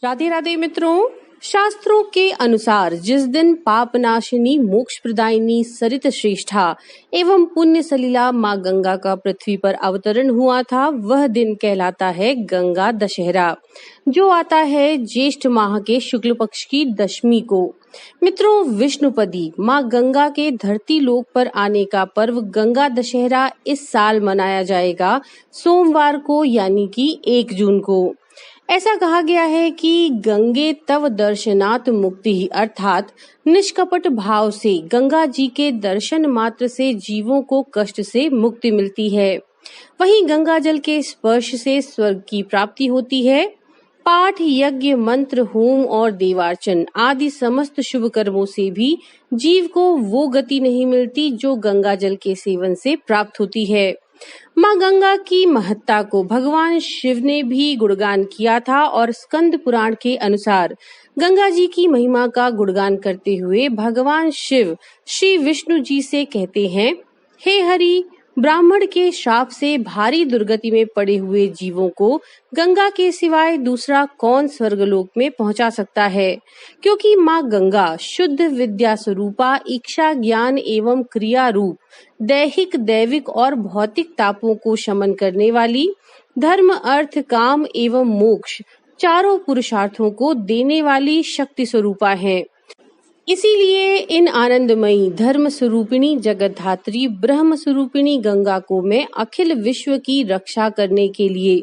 राधे राधे मित्रों। शास्त्रों के अनुसार जिस दिन पापनाशिनी मोक्ष प्रदायिनी सरित श्रेष्ठा एवं पुण्य सलिला माँ गंगा का पृथ्वी पर अवतरण हुआ था, वह दिन कहलाता है गंगा दशहरा, जो आता है ज्येष्ठ माह के शुक्ल पक्ष की दशमी को। मित्रों, विष्णुपदी माँ गंगा के धरती लोक पर आने का पर्व गंगा दशहरा इस साल मनाया जाएगा सोमवार को, यानी कि 1 जून को। ऐसा कहा गया है कि गंगे तव दर्शनात् मुक्ति, अर्थात निष्कपट भाव से गंगा जी के दर्शन मात्र से जीवों को कष्ट से मुक्ति मिलती है। वहीं गंगा जल के स्पर्श से स्वर्ग की प्राप्ति होती है। पाठ, यज्ञ, मंत्र, होम और देवार्चन आदि समस्त शुभ कर्मों से भी जीव को वो गति नहीं मिलती जो गंगा जल के सेवन से प्राप्त होती है। माँ गंगा की महत्ता को भगवान शिव ने भी गुणगान किया था और स्कंद पुराण के अनुसार गंगा जी की महिमा का गुणगान करते हुए भगवान शिव श्री विष्णु जी से कहते हैं, हे हरि, ब्राह्मण के श्राप से भारी दुर्गति में पड़े हुए जीवों को गंगा के सिवाय दूसरा कौन स्वर्गलोक में पहुंचा सकता है, क्योंकि माँ गंगा शुद्ध विद्या स्वरूपा, इच्छा, ज्ञान एवं क्रिया रूप दैहिक, दैविक और भौतिक तापों को शमन करने वाली, धर्म, अर्थ, काम एवं मोक्ष चारों पुरुषार्थों को देने वाली शक्ति स्वरूपा है। इसीलिए इन आनंदमयी धर्म स्वरूपिणी, जगतधात्री, ब्रह्म स्वरूपिणी गंगा को मैं अखिल विश्व की रक्षा करने के लिए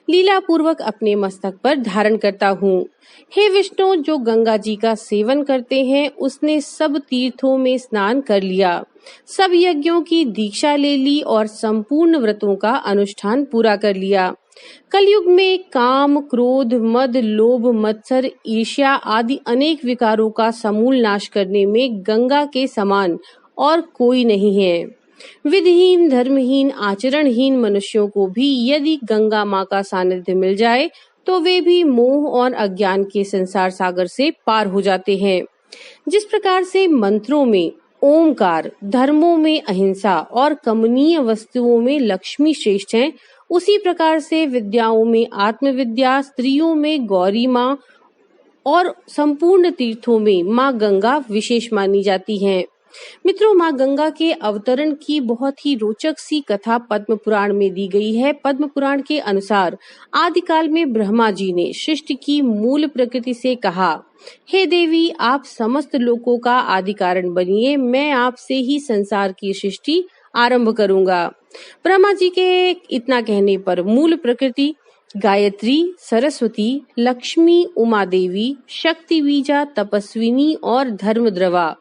लीला पूर्वक अपने मस्तक पर धारण करता हूँ। हे विष्णु, जो गंगा जी का सेवन करते हैं उसने सब तीर्थों में स्नान कर लिया, सब यज्ञों की दीक्षा ले ली और संपूर्ण व्रतों का अनुष्ठान पूरा कर लिया। कलयुग में काम, क्रोध, मद, लोभ, मत्सर, ईर्ष्या आदि अनेक विकारों का समूल नाश करने में गंगा के समान और कोई नहीं है। विधिहीन, धर्महीन, आचरणहीन मनुष्यों को भी यदि गंगा माँ का सानिध्य मिल जाए तो वे भी मोह और अज्ञान के संसार सागर से पार हो जाते हैं। जिस प्रकार से मंत्रों में ओमकार, धर्मों में अहिंसा और कमनीय वस्तुओं में लक्ष्मी श्रेष्ठ हैं, उसी प्रकार से विद्याओं में आत्मविद्या, स्त्रियों में गौरी माँ और संपूर्ण तीर्थों में माँ गंगा विशेष मानी जाती हैं। मित्रों, माँ गंगा के अवतरण की बहुत ही रोचक सी कथा पद्म पुराण में दी गई है। पद्म पुराण के अनुसार आदिकाल में ब्रह्मा जी ने सृष्टि की मूल प्रकृति से कहा, हे देवी, आप समस्त लोकों का आदि कारण बनिए, मैं आपसे ही संसार की सृष्टि आरंभ करूंगा। ब्रह्मा जी के इतना कहने पर मूल प्रकृति गायत्री, सरस्वती, लक्ष्मी, उमा देवी, शक्ति बीजा, तपस्विनी और धर्मद्रवा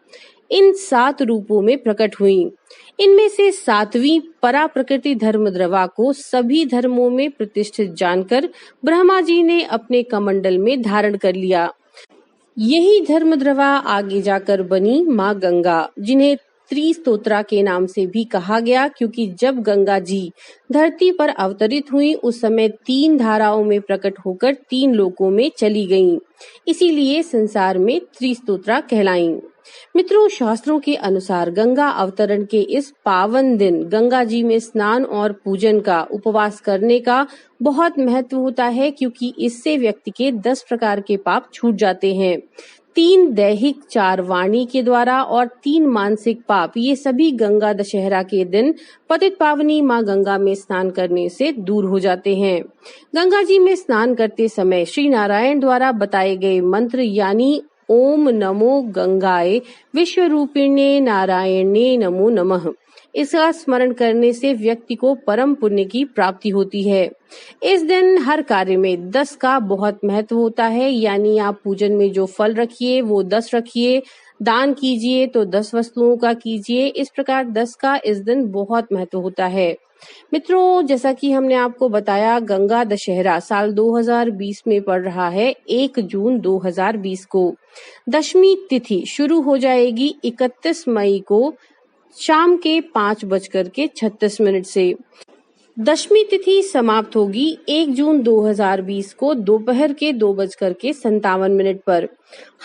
इन 7 रूपों में प्रकट हुई। इनमें से 7वीं परा प्रकृति धर्मद्रवा को सभी धर्मों में प्रतिष्ठित जानकर ब्रह्मा जी ने अपने कमंडल में धारण कर लिया। यही धर्मद्रवा आगे जाकर बनी माँ गंगा, जिन्हें त्रिस्तोत्रा के नाम से भी कहा गया, क्योंकि जब गंगा जी धरती पर अवतरित हुई उस समय 3 धाराओं में प्रकट होकर 3 लोकों में चली गईं। इसीलिए संसार में त्रिस्तोत्रा कहलाईं। मित्रों, शास्त्रों के अनुसार गंगा अवतरण के इस पावन दिन गंगा जी में स्नान और पूजन का, उपवास करने का बहुत महत्व होता है, क्योंकि इससे व्यक्ति के 10 प्रकार के पाप छूट जाते हैं। 3 दैहिक, 4 वाणी के द्वारा और 3 मानसिक पाप, ये सभी गंगा दशहरा के दिन पतित पावनी माँ गंगा में स्नान करने से दूर हो जाते हैं। गंगा जी में स्नान करते समय श्री नारायण द्वारा बताए गए मंत्र, यानी ओम नमो गंगाए विश्वरूपिणे नारायणे नमो नमः, इसका स्मरण करने से व्यक्ति को परम पुण्य की प्राप्ति होती है। इस दिन हर कार्य में 10 का बहुत महत्व होता है, यानी आप पूजन में जो फल रखिए वो 10 रखिए, दान कीजिए तो 10 वस्तुओं का कीजिए। इस प्रकार 10 का इस दिन बहुत महत्व होता है। मित्रों, जैसा कि हमने आपको बताया, गंगा दशहरा साल 2020 में पड़ रहा है 1 जून 2020 को। दशमी तिथि शुरू हो जाएगी 31 मई को शाम के 5:36 से। दशमी तिथि समाप्त होगी 1 जून 2020 को दोपहर के 2:57 पर।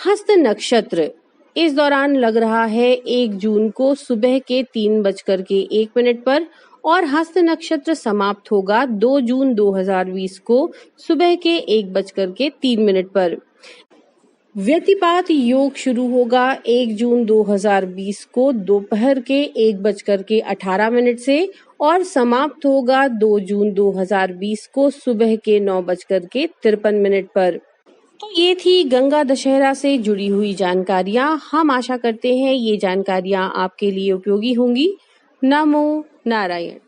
हस्त नक्षत्र इस दौरान लग रहा है 1 जून को सुबह के 3:01 पर और हस्त नक्षत्र समाप्त होगा 2 जून 2020 को सुबह के 1:03 पर। व्यतिपात योग शुरू होगा 1 जून 2020 को दोपहर के 1:18 से और समाप्त होगा 2 जून 2020 को सुबह के 9:53 पर। तो ये थी गंगा दशहरा से जुड़ी हुई जानकारियां। हम आशा करते हैं ये जानकारियां आपके लिए उपयोगी होंगी। नमो नारायण।